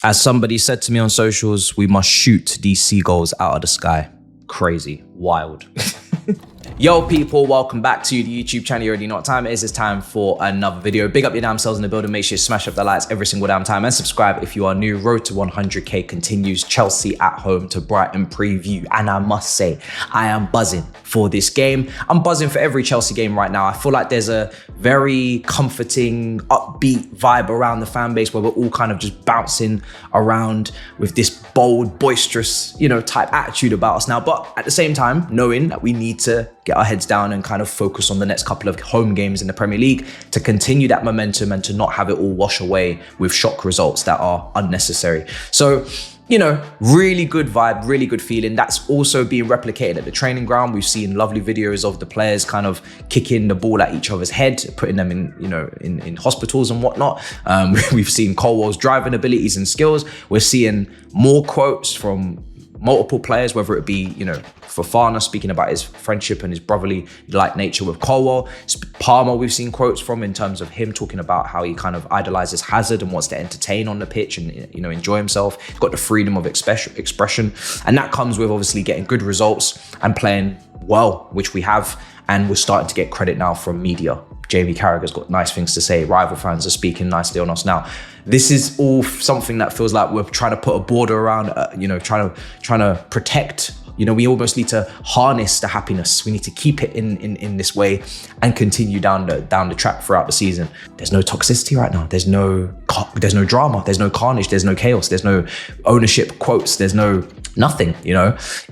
As somebody said to me on socials, we must shoot these seagulls out of the sky. Crazy, wild. Yo people, welcome back to the YouTube channel. You already know what time it is. It's time for another video. Big up your damn selves in the building. Make sure you smash up the likes every single damn time and subscribe if you are new. Road to 100k continues. Chelsea at home to Brighton preview. And I must say, I am buzzing for this game. I'm buzzing for every Chelsea game right now. I feel like there's a very comforting, upbeat vibe around the fan base where we're all kind of just bouncing around with this bold, boisterous, type attitude about us now. But at the same time, knowing that we need to get our heads down and kind of focus on the next couple of home games in the Premier League to continue that momentum and to not have it all wash away with shock results that are unnecessary. So, really good vibe, really good feeling. That's also being replicated at the training ground. We've seen lovely videos of the players kind of kicking the ball at each other's head, putting them in hospitals and whatnot. We've seen Colwell's driving abilities and skills. We're seeing more quotes from multiple players, whether it be, Fofana speaking about his friendship and his brotherly-like nature with Colwell. Palmer, we've seen quotes from in terms of him talking about how he kind of idolizes Hazard and wants to entertain on the pitch and, enjoy himself. He's got the freedom of expression. And that comes with obviously getting good results and playing well, which we have. And we're starting to get credit now from media. Jamie Carragher's got nice things to say. Rival fans are speaking nicely on us now. This is all something that feels like we're trying to put a border around, trying to protect. We almost need to harness the happiness. We need to keep it in this way and continue down the track throughout the season. There's no toxicity right now. There's no drama. There's no carnage. There's no chaos. There's no ownership quotes. There's no nothing.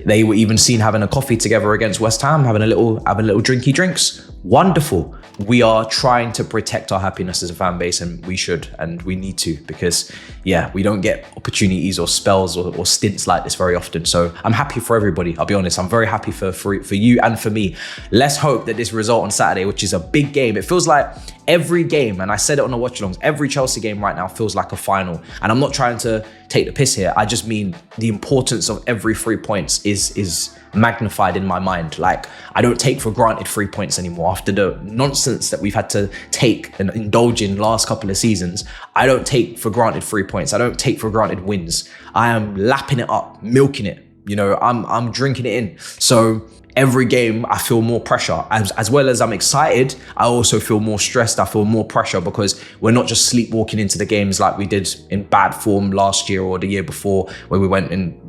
They were even seen having a coffee together against West Ham, having a little drinky drinks. Wonderful. We are trying to protect our happiness as a fan base, and we should and we need to, because we don't get opportunities or spells or stints like this very often. So I'm happy for everybody. I'll be honest, I'm very happy for you and for me. Let's hope that this result on Saturday, which is a big game, it feels like every game, and I said it on the watch-alongs, every Chelsea game right now feels like a final. And I'm not trying to take the piss here. I just mean the importance of every 3 points is magnified in my mind. Like, I don't take for granted 3 points anymore. After the nonsense that we've had to take and indulge in last couple of seasons, I don't take for granted 3 points. I don't take for granted wins. I am lapping it up, milking it. I'm drinking it in. So every game I feel more pressure. As well as I'm excited, I also feel more stressed. I feel more pressure because we're not just sleepwalking into the games like we did in bad form last year or the year before, where we went in,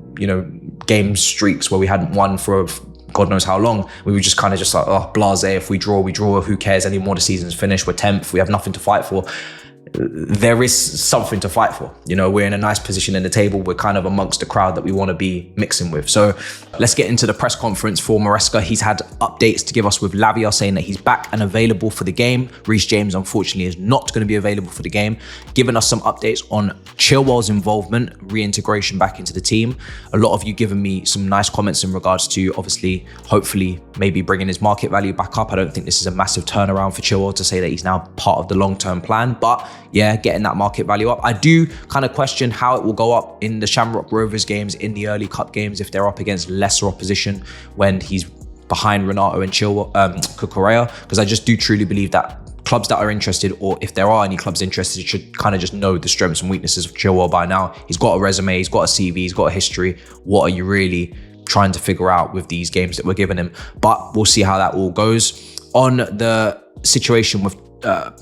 game streaks where we hadn't won for God knows how long. We were just kind of like, oh, blasé. If we draw, we draw. Who cares anymore? The season's finished. We're 10th. We have nothing to fight for. There is something to fight for. We're in a nice position in the table. We're kind of amongst the crowd that we want to be mixing with. So let's get into the press conference for Maresca. He's had updates to give us with Lavia saying that he's back and available for the game. Reece James, unfortunately, is not going to be available for the game. Giving us some updates on Chilwell's involvement, reintegration back into the team. A lot of you giving me some nice comments in regards to, obviously, hopefully, maybe bringing his market value back up. I don't think this is a massive turnaround for Chilwell to say that he's now part of the long-term plan, but getting that market value up. I do kind of question how it will go up in the Shamrock Rovers games, in the early cup games, if they're up against lesser opposition when he's behind Renato and Cucurella, because I just do truly believe that clubs that are interested, or if there are any clubs interested, should kind of just know the strengths and weaknesses of Chilwell by now. He's got a resume, he's got a CV, he's got a history. What are you really trying to figure out with these games that we're giving him? But we'll see how that all goes. On the situation with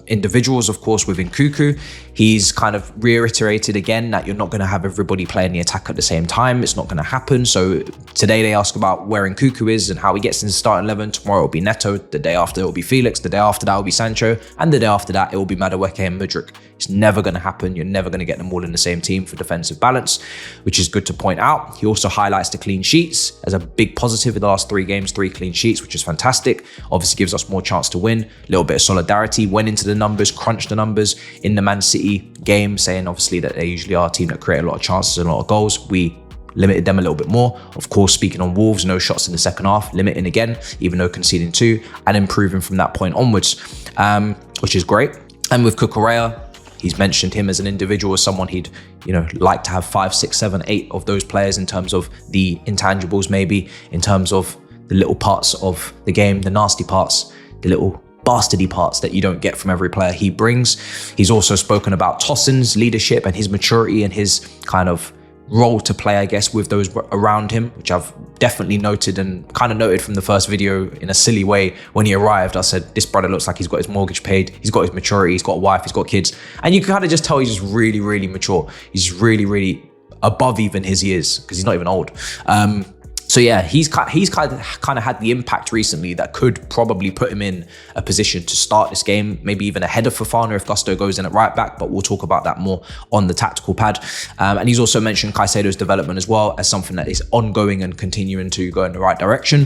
individuals, of course, with Nkunku, he's kind of reiterated again that you're not going to have everybody playing the attack at the same time. It's not going to happen. So today they ask about where Nkunku is and how he gets in the starting 11. Tomorrow it'll be Neto. The day after it will be Felix. The day after that will be Sancho. And the day after that it will be Madueke and Mudryk. It's never going to happen. You're never going to get them all in the same team for defensive balance, which is good to point out. He also highlights the clean sheets as a big positive in the last 3 games, 3 clean sheets, which is fantastic. Obviously gives us more chance to win. A little bit of solidarity. Went into the numbers, crunched the numbers in the Man City game, saying obviously that they usually are a team that create a lot of chances and a lot of goals. We limited them a little bit more. Of course, speaking on Wolves, no shots in the second half, limiting again, even though conceding 2, and improving from that point onwards, which is great. And with Cucurella, he's mentioned him as an individual, as someone he'd, like to have 5, 6, 7, 8 of those players in terms of the intangibles, maybe in terms of the little parts of the game, the nasty parts, the little bastardy parts that you don't get from every player he brings. He's also spoken about Tossin's leadership and his maturity and his kind of role to play, I guess, with those around him, which I've definitely noted and kind of noted from the first video in a silly way. When he arrived, I said, this brother looks like he's got his mortgage paid, he's got his maturity, he's got a wife, he's got kids. And you can kind of just tell he's just really, really mature. He's really, really above even his years, because he's not even old. So yeah, he's kind of had the impact recently that could probably put him in a position to start this game, maybe even ahead of Fofana if Gusto goes in at right back, but we'll talk about that more on the tactical pad. And he's also mentioned Caicedo's development as well as something that is ongoing and continuing to go in the right direction.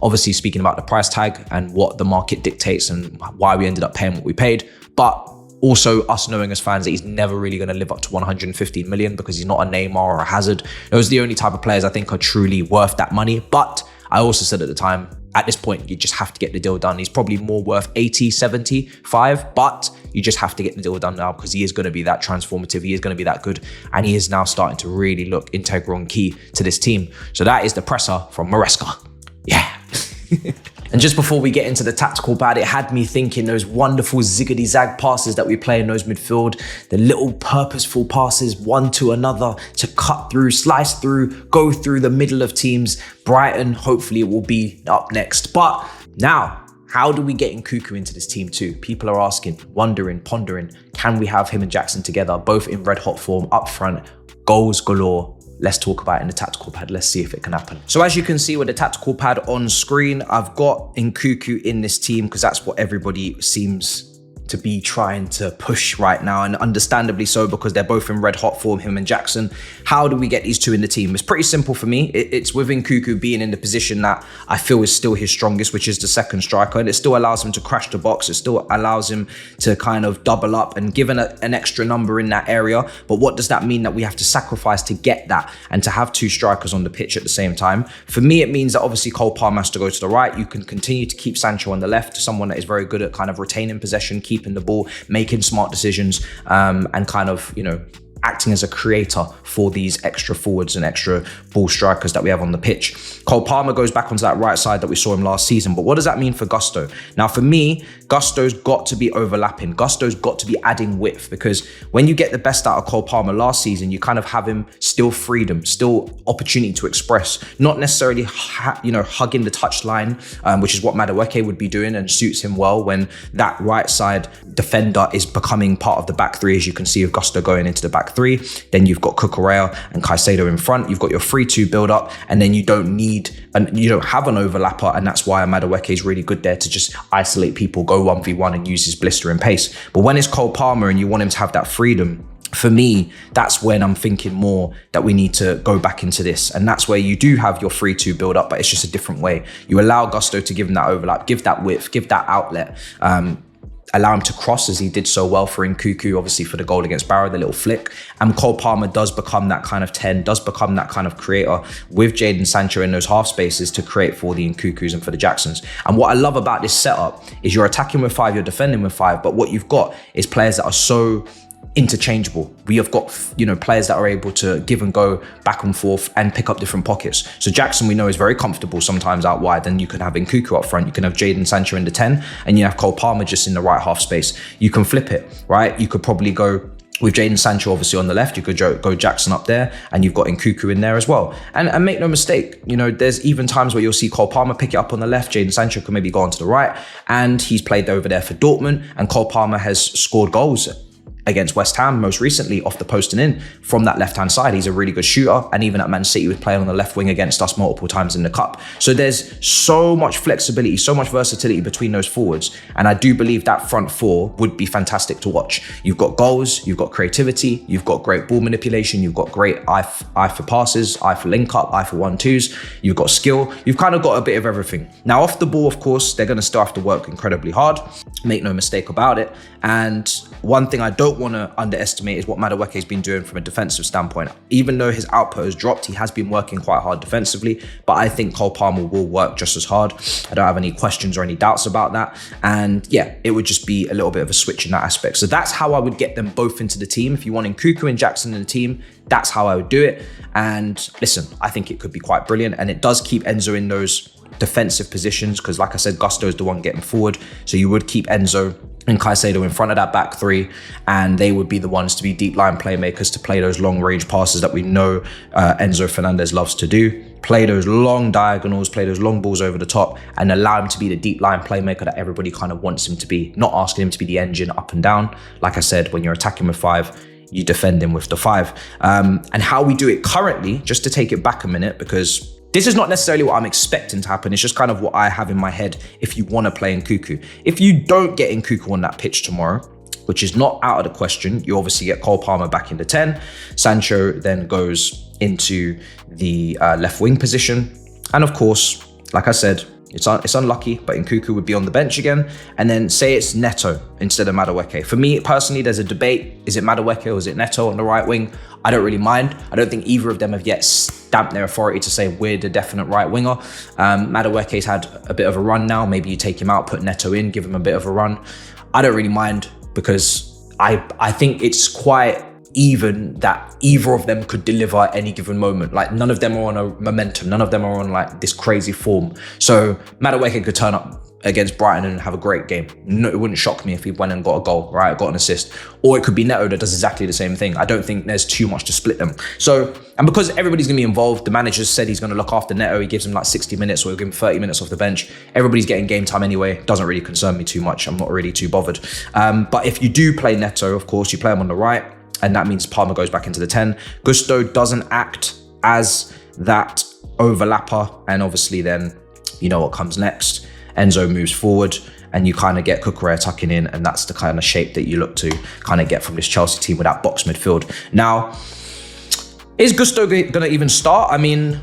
Obviously speaking about the price tag and what the market dictates and why we ended up paying what we paid, but also us knowing as fans that he's never really going to live up to 115 million because he's not a Neymar or a Hazard. Those are the only type of players I think are truly worth that money. But I also said at the time, at this point, you just have to get the deal done. He's probably more worth 80, 75, but you just have to get the deal done now because he is going to be that transformative. He is going to be that good. And he is now starting to really look integral and key to this team. So that is the presser from Maresca. Yeah. And just before we get into the tactical pad, it had me thinking those wonderful ziggity-zag passes that we play in those midfield, the little purposeful passes, one to another, to cut through, slice through, go through the middle of teams. Brighton, hopefully it will be up next. But now, how do we get Nkunku into this team too? People are asking, wondering, pondering, can we have him and Jackson together, both in red hot form, up front, goals galore? Let's talk about it in the tactical pad. Let's see if it can happen. So as you can see with the tactical pad on screen, I've got Nkunku in this team because that's what everybody seems to be trying to push right now, and understandably so because they're both in red hot form, him and Jackson. How do we get these two in the team? It's pretty simple for me. It's with Nkunku being in the position that I feel is still his strongest, which is the second striker, and it still allows him to crash the box. It still allows him to kind of double up and give an extra number in that area. But what does that mean that we have to sacrifice to get that and to have two strikers on the pitch at the same time? For me, it means that obviously Cole Palmer has to go to the right. You can continue to keep Sancho on the left, someone that is very good at kind of retaining possession, keeping the ball, making smart decisions, and kind of, you know, acting as a creator for these extra forwards and extra ball strikers that we have on the pitch. Cole Palmer goes back onto that right side that we saw him last season. But what does that mean for Gusto? Now, for me, Gusto's got to be overlapping. Gusto's got to be adding width, because when you get the best out of Cole Palmer last season, you kind of have him still freedom, still opportunity to express, not necessarily, hugging the touchline, which is what Madueke would be doing and suits him well when that right side defender is becoming part of the back three, as you can see with Gusto going into the back three. Then you've got Cucurella and Caicedo in front. You've got your 3-2 build up, and then you don't have an overlapper, and that's why Madueke is really good there to just isolate people, go 1v1 and use his blistering pace. But when it's Cole Palmer and you want him to have that freedom, for me, that's when I'm thinking more that we need to go back into this. And that's where you do have your 3-2 build up, but it's just a different way. You allow Gusto to give him that overlap, give that width, give that outlet, allow him to cross as he did so well for Nkunku, obviously for the goal against Barrow, the little flick. And Cole Palmer does become that kind of 10, does become that kind of creator with Jadon Sancho in those half spaces to create for the Nkunkus and for the Jacksons. And what I love about this setup is you're attacking with 5, you're defending with 5, but what you've got is players that are so interchangeable. We have got, players that are able to give and go back and forth and pick up different pockets. So Jackson, we know, is very comfortable sometimes out wide, and you can have Nkunku up front, you can have Jadon Sancho in the 10, and you have Cole Palmer just in the right half space. You can flip it, right? You could probably go with Jadon Sancho obviously on the left, you could go Jackson up there, and you've got Nkunku in there as well. And make no mistake, there's even times where you'll see Cole Palmer pick it up on the left, Jadon Sancho can maybe go onto the right, and he's played over there for Dortmund, and Cole Palmer has scored goals against West Ham most recently off the post and in from that left-hand side. He's a really good shooter, and even at Man City was playing on the left wing against us multiple times in the cup. So there's so much flexibility, so much versatility between those forwards, and I do believe that front four would be fantastic to watch. You've got goals, you've got creativity, you've got great ball manipulation, you've got great eye for passes, eye for link-up, eye for 1-2s, you've got skill, you've kind of got a bit of everything. Now off the ball, of course, they're going to still have to work incredibly hard, make no mistake about it. And one thing I don't want to underestimate is what Madueke's been doing from a defensive standpoint. Even though his output has dropped, he has been working quite hard defensively, but I think Cole Palmer will work just as hard. I don't have any questions or any doubts about that. And yeah, it would just be a little bit of a switch in that aspect. So that's how I would get them both into the team. If you want Nkunku and Jackson in the team, that's how I would do it. And listen, I think it could be quite brilliant, and it does keep Enzo in those defensive positions, because like I said, Gusto is the one getting forward. So you would keep Enzo and Caicedo in front of that back three, and they would be the ones to be deep line playmakers, to play those long range passes that we know Enzo Fernandez loves to do. Play those long diagonals, play those long balls over the top, and allow him to be the deep line playmaker that everybody kind of wants him to be, not asking him to be the engine up and down. Like I said, when you're attacking with 5, you defend him with the 5. And how we do it currently, just to take it back a minute, because this is not necessarily what I'm expecting to happen. It's just kind of what I have in my head if you want to play Nkunku. If you don't get Nkunku on that pitch tomorrow, which is not out of the question, you obviously get Cole Palmer back in the 10. Sancho then goes into the left wing position. And of course, like I said, it's unlucky, but Nkunku would be on the bench again. And then say it's Neto instead of Madueke. For me personally, there's a debate. Is it Madueke or is it Neto on the right wing? I don't really mind. I don't think either of them have yet stamped their authority to say we're the definite right winger. Madueke's had a bit of a run now. Maybe you take him out, put Neto in, give him a bit of a run. I don't really mind, because I think it's quite even that either of them could deliver at any given moment. Like, none of them are on a momentum. None of them are on like this crazy form. So Madueke could turn up against Brighton and have a great game. No, it wouldn't shock me if he went and got a goal, right? Got an assist. Or it could be Neto that does exactly the same thing. I don't think there's too much to split them. So, and because everybody's going to be involved, the manager said he's going to look after Neto. He gives him like 60 minutes, or he'll give him 30 minutes off the bench. Everybody's getting game time anyway. Doesn't really concern me too much. I'm not really too bothered. But if you do play Neto, of course, you play him on the right, and that means Palmer goes back into the 10. Gusto doesn't act as that overlapper, and obviously then you know what comes next. Enzo moves forward, and you kind of get Cucurella tucking in, and that's the kind of shape that you look to kind of get from this Chelsea team with that box midfield. Now, is Gusto going to even start? I mean,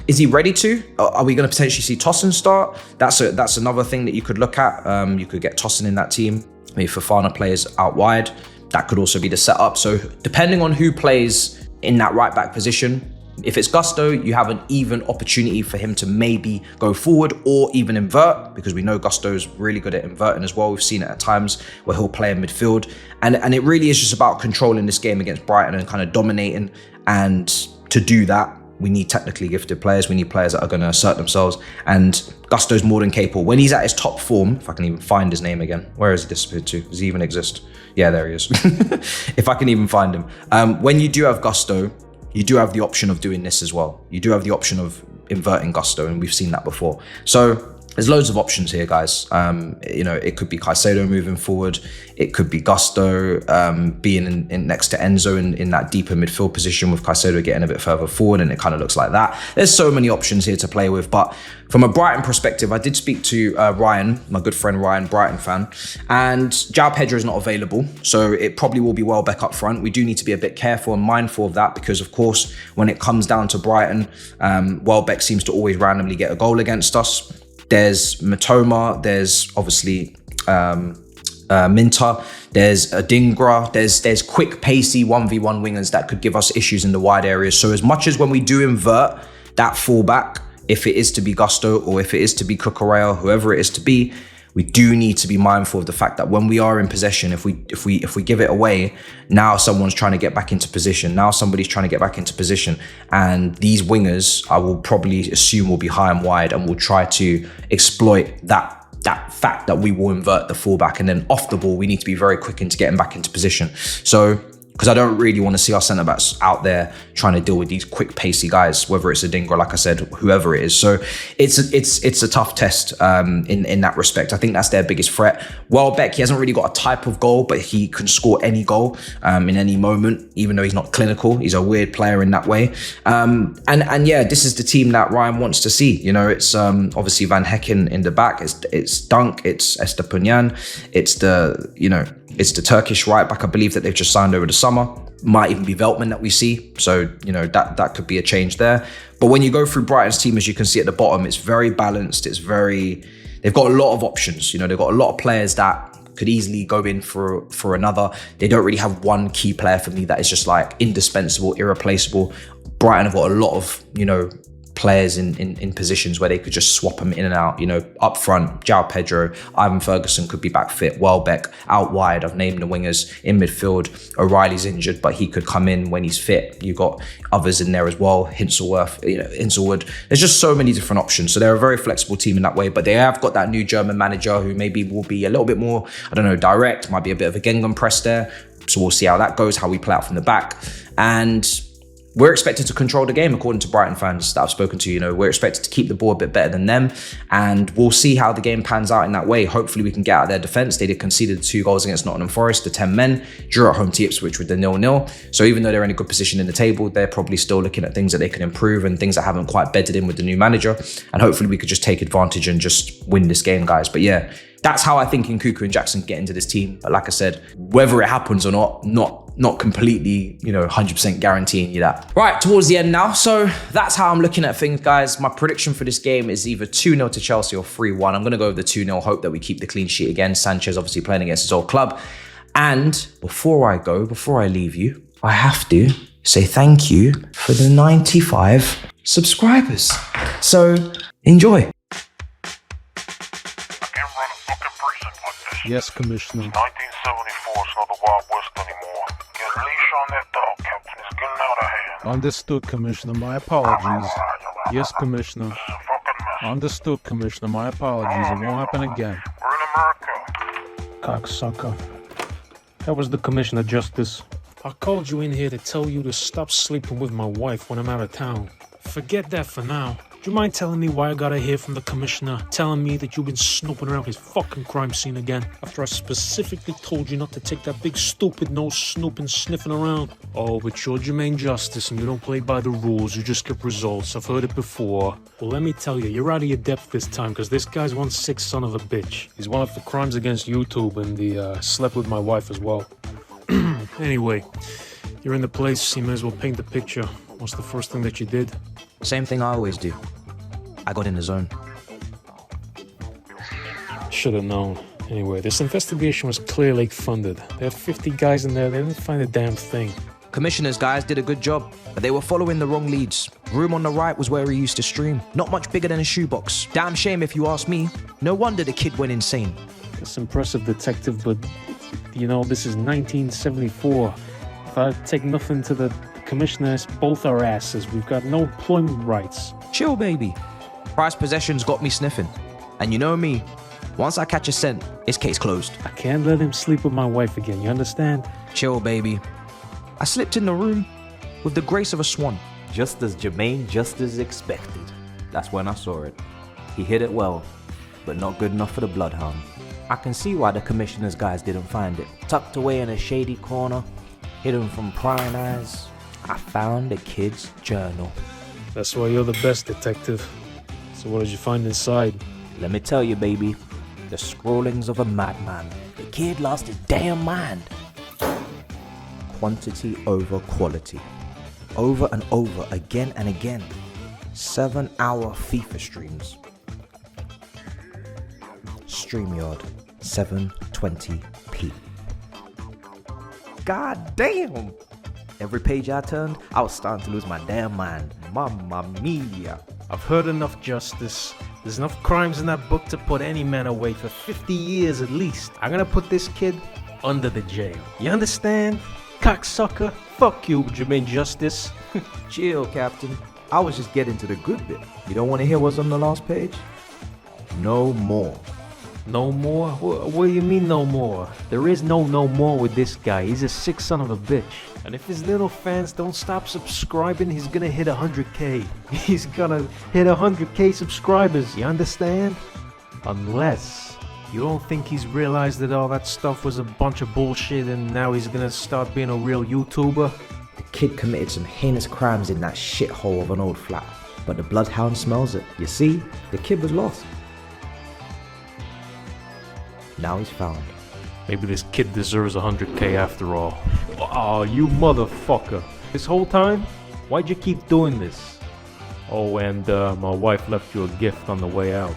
is he ready to? Are we going to potentially see Tosin start? That's another thing that you could look at. You could get Tosin in that team. Maybe Fofana plays out wide. That could also be the setup. So depending on who plays in that right back position, if it's Gusto, you have an even opportunity for him to maybe go forward or even invert, because we know Gusto's really good at inverting as well. We've seen it at times where he'll play in midfield. And it really is just about controlling this game against Brighton and kind of dominating. And to do that, we need technically gifted players. We need players that are going to assert themselves. And Gusto's more than capable. When he's at his top form, if I can even find his name again. Where has he disappeared to? Does he even exist? Yeah, there he is. If I can even find him. When you do have Gusto, you do have the option of doing this as well. You do have the option of inverting Gusto, and we've seen that before. So there's loads of options here, guys. You know, it could be Caicedo moving forward. It could be Gusto being in next to Enzo in that deeper midfield position, with Caicedo getting a bit further forward, and it kind of looks like that. There's so many options here to play with. But from a Brighton perspective, I did speak to Ryan, my good friend Ryan, Brighton fan, and João Pedro is not available. So it probably will be Welbeck up front. We do need to be a bit careful and mindful of that, because of course, when it comes down to Brighton, Welbeck seems to always randomly get a goal against us. There's Matoma, there's obviously Minter, there's Adingra, there's quick, pacey 1v1 wingers that could give us issues in the wide areas. So as much as when we do invert that fullback, if it is to be Gusto or if it is to be Cucurella, whoever it is to be, we do need to be mindful of the fact that when we are in possession, if we give it away, now someone's trying to get back into position. Now somebody's trying to get back into position. And these wingers, I will probably assume, will be high and wide, and will try to exploit that fact that we will invert the fullback. And then off the ball, we need to be very quick into getting back into position. So, because I don't really want to see our centre-backs out there trying to deal with these quick, pacey guys, whether it's Adingra, like I said, whoever it is. So it's a tough test in that respect. I think that's their biggest threat. Welbeck, he hasn't really got a type of goal, but he can score any goal in any moment, even though he's not clinical. He's a weird player in that way. And yeah, this is the team that Ryan wants to see. You know, it's obviously Van Hecken in the back. It's Dunk, it's Estepanian, it's the Turkish right back, I believe, that they've just signed over the summer. Might even be Veltman that we see. So, you know, that could be a change there. But when you go through Brighton's team, as you can see at the bottom, it's very balanced. They've got a lot of options. You know, they've got a lot of players that could easily go in for another. They don't really have one key player for me that is just like indispensable, irreplaceable. Brighton have got a lot of, you know, players in positions where they could just swap them in and out. You know, up front, João Pedro, Ivan Ferguson could be back fit, Welbeck out wide. I've named the wingers. In midfield, O'Reilly's injured, but he could come in when he's fit. You've got others in there as well, Hinshelwood. There's just so many different options. So they're a very flexible team in that way, but they have got that new German manager who maybe will be a little bit more, I don't know, direct, might be a bit of a Gegenpress there. So we'll see how that goes, how we play out from the back. And we're expected to control the game, according to Brighton fans that I've spoken to. You know, we're expected to keep the ball a bit better than them, and we'll see how the game pans out in that way. Hopefully we can get out their defence. They did conceded 2 goals against Nottingham Forest, the 10 men, drew at home to Ipswich with the 0-0. So even though they're in a good position in the table, they're probably still looking at things that they can improve and things that haven't quite bedded in with the new manager. And hopefully we could just take advantage and just win this game, guys. But yeah, that's how I think Nkunku and Jackson get into this team. But like I said, whether it happens or not completely, 100% guaranteeing you that. Right, towards the end now. So that's how I'm looking at things, guys. My prediction for this game is either 2-0 to Chelsea or 3-1. I'm going to go with the 2-0, hope that we keep the clean sheet again. Sanchez obviously playing against his old club. And before I leave you, I have to say thank you for the 95 subscribers. So enjoy. Yes, Commissioner. 1974 is not the Wild West anymore. Get a leash on that dog, Captain. It's getting out of hand. Understood, Commissioner. My apologies. Yes, Commissioner. This is a fucking mess. Understood, Commissioner. My apologies. It won't happen again. We're in America. Cocksucker. That was the Commissioner of Justice. I called you in here to tell you to stop sleeping with my wife when I'm out of town. Forget that for now. Do you mind telling me why I gotta hear from the Commissioner telling me that you've been snooping around his fucking crime scene again after I specifically told you not to take that big stupid nose snooping sniffing around? Oh, but you're Jermaine Justice and you don't play by the rules, you just get results. I've heard it before. Well, let me tell you, you're out of your depth this time because this guy's one sick son of a bitch. He's one of the crimes against YouTube and he slept with my wife as well. Anyway, you're in the place, you may as well paint the picture. What's the first thing that you did? Same thing I always do. I got in the zone. Should have known. Anyway, this investigation was Clear Lake funded. They had 50 guys in there, they didn't find a damn thing. Commissioner's guys did a good job, but they were following the wrong leads. Room on the right was where he used to stream. Not much bigger than a shoebox. Damn shame if you ask me. No wonder the kid went insane. It's impressive, detective, but, this is 1974. If I take nothing to the Commissioner, it's both our asses. We've got no employment rights. Chill, baby. Prized possessions got me sniffing. And you know me, once I catch a scent, it's case closed. I can't let him sleep with my wife again, you understand? Chill, baby. I slipped in the room with the grace of a swan. Just as Jermaine Justice expected. That's when I saw it. He hit it well, but not good enough for the bloodhound. I can see why the Commissioner's guys didn't find it. Tucked away in a shady corner, hidden from prying eyes, I found the kid's journal. That's why you're the best, detective. So what did you find inside? Let me tell you, baby, the scrawlings of a madman. The kid lost his damn mind. Quantity over quality. Over and over, again and again. 7-hour FIFA streams. StreamYard, 720p. God damn! Every page I turned, I was starting to lose my damn mind. Mamma mia. I've heard enough, Justice. There's enough crimes in that book to put any man away for 50 years at least. I'm gonna put this kid under the jail. You understand? Cocksucker. Fuck you, Jermaine Justice. Chill, Captain. I was just getting to the good bit. You don't want to hear what's on the last page? No more. No more? What do you mean no more? There is no more with this guy. He's a sick son of a bitch. And if his little fans don't stop subscribing, he's gonna hit 100k. He's gonna hit 100k subscribers, you understand? Unless you don't think he's realized that all that stuff was a bunch of bullshit and now he's gonna start being a real YouTuber. The kid committed some heinous crimes in that shithole of an old flat, but the bloodhound smells it. You see, the kid was lost. Now he's found. Maybe this kid deserves 100k after all. Oh, you motherfucker. This whole time? Why'd you keep doing this? Oh, and my wife left you a gift on the way out.